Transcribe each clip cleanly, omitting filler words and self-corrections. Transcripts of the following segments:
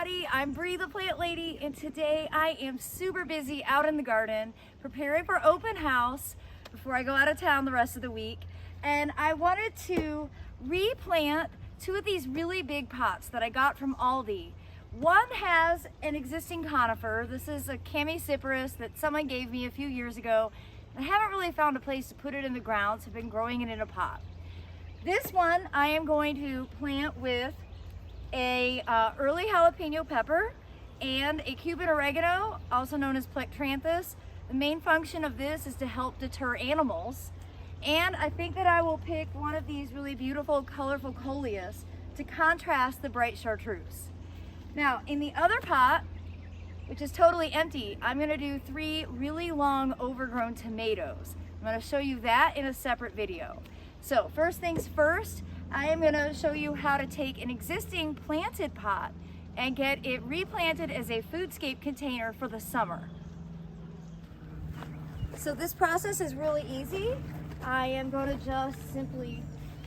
everybody, I'm Bree the Plant Lady, and today I am super busy out in the garden preparing for open house before I go out of town the rest of the week. And I wanted to replant two of these really big pots that I got from Aldi. One has an existing conifer. This is a Chamaecyparis that someone gave me a few years ago. I haven't really found a place to put it in the ground, so I've been growing it in a pot. This one I am going to plant with a early jalapeno pepper and a Cuban oregano, also known as Plectranthus. The main function of this is to help deter animals. And I think that I will pick one of these really beautiful, colorful Coleus to contrast the bright chartreuse. Now, in the other pot, which is totally empty, I'm gonna do 3 really long overgrown tomatoes. I'm gonna show you that in a separate video. So first things first, I am gonna show you how to take an existing planted pot and get it replanted as a foodscape container for the summer. So this process is really easy. I am gonna just simply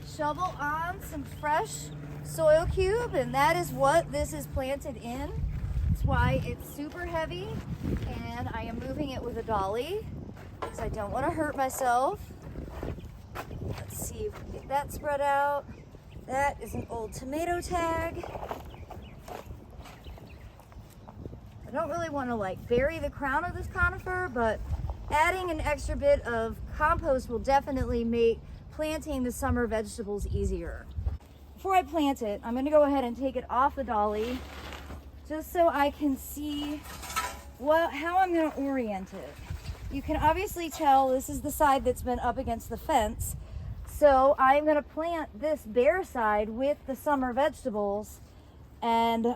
shovel on some fresh soil cube, and that is what this is planted in. That's why it's super heavy, and I am moving it with a dolly because I don't wanna hurt myself. Let's see if we can get that spread out. That is an old tomato tag. I don't really want to like bury the crown of this conifer, but adding an extra bit of compost will definitely make planting the summer vegetables easier. Before I plant it, I'm going to go ahead and take it off the dolly just so I can see how I'm going to orient it. You can obviously tell this is the side that's been up against the fence. So I'm gonna plant this bare side with the summer vegetables, and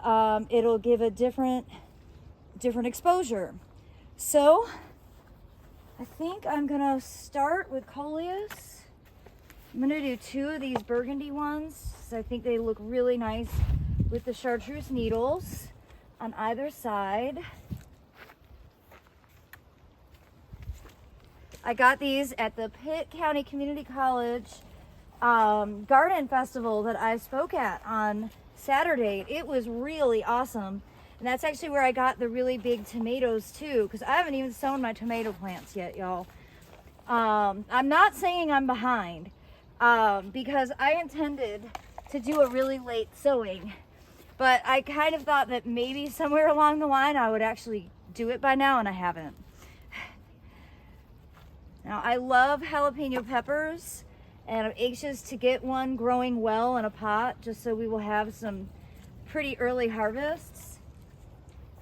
it'll give a different exposure. So I think I'm gonna start with Coleus. I'm gonna do 2 of these burgundy ones, so I think they look really nice with the chartreuse needles on either side. I got these at the Pitt County Community College Garden Festival that I spoke at on Saturday. It was really awesome. And that's actually where I got the really big tomatoes too, because I haven't even sown my tomato plants yet, y'all. I'm not saying I'm behind, because I intended to do a really late sowing. But I kind of thought that maybe somewhere along the line I would actually do it by now, and I haven't. Now, I love jalapeno peppers, and I'm anxious to get one growing well in a pot, just so we will have some pretty early harvests.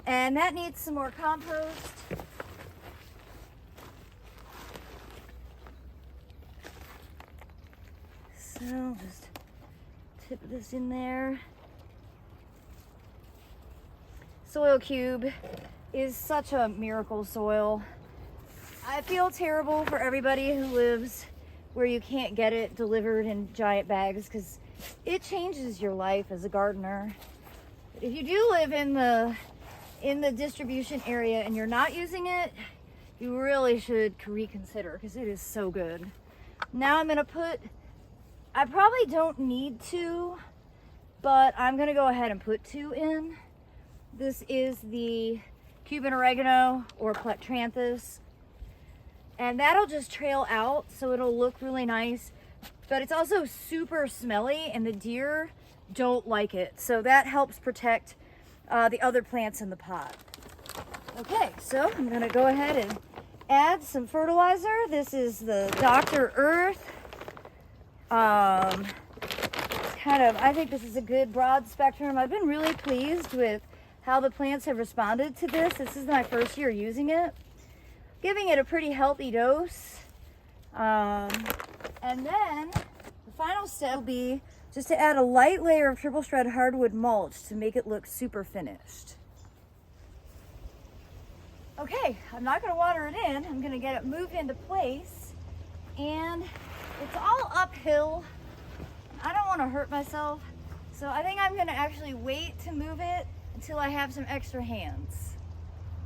And that needs some more compost. So just tip this in there. Soil cube is such a miracle soil. I feel terrible for everybody who lives where you can't get it delivered in giant bags, because it changes your life as a gardener. If you do live in the distribution area and you're not using it, you really should reconsider, because it is so good. Now I'm gonna I probably don't need to, but I'm gonna go ahead and put 2 in. This is the Cuban oregano, or Plectranthus. And that'll just trail out, so it'll look really nice. But it's also super smelly, and the deer don't like it. So that helps protect the other plants in the pot. Okay, so I'm gonna go ahead and add some fertilizer. This is the Dr. Earth. I think this is a good broad spectrum. I've been really pleased with how the plants have responded to this. This is my first year using it. Giving it a pretty healthy dose. And then the final step will be just to add a light layer of triple shred hardwood mulch to make it look super finished. Okay, I'm not gonna water it in. I'm gonna get it moved into place. And it's all uphill. I don't wanna hurt myself. So I think I'm gonna actually wait to move it until I have some extra hands.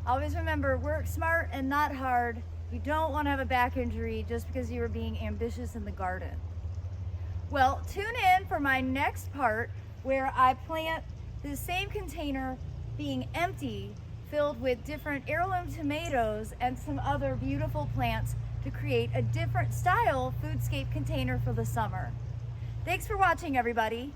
Always remember, work smart and not hard. You don't want to have a back injury just because you were being ambitious in the garden. Well, tune in for my next part where I plant the same container being empty, filled with different heirloom tomatoes and some other beautiful plants to create a different style foodscape container for the summer. Thanks for watching, everybody.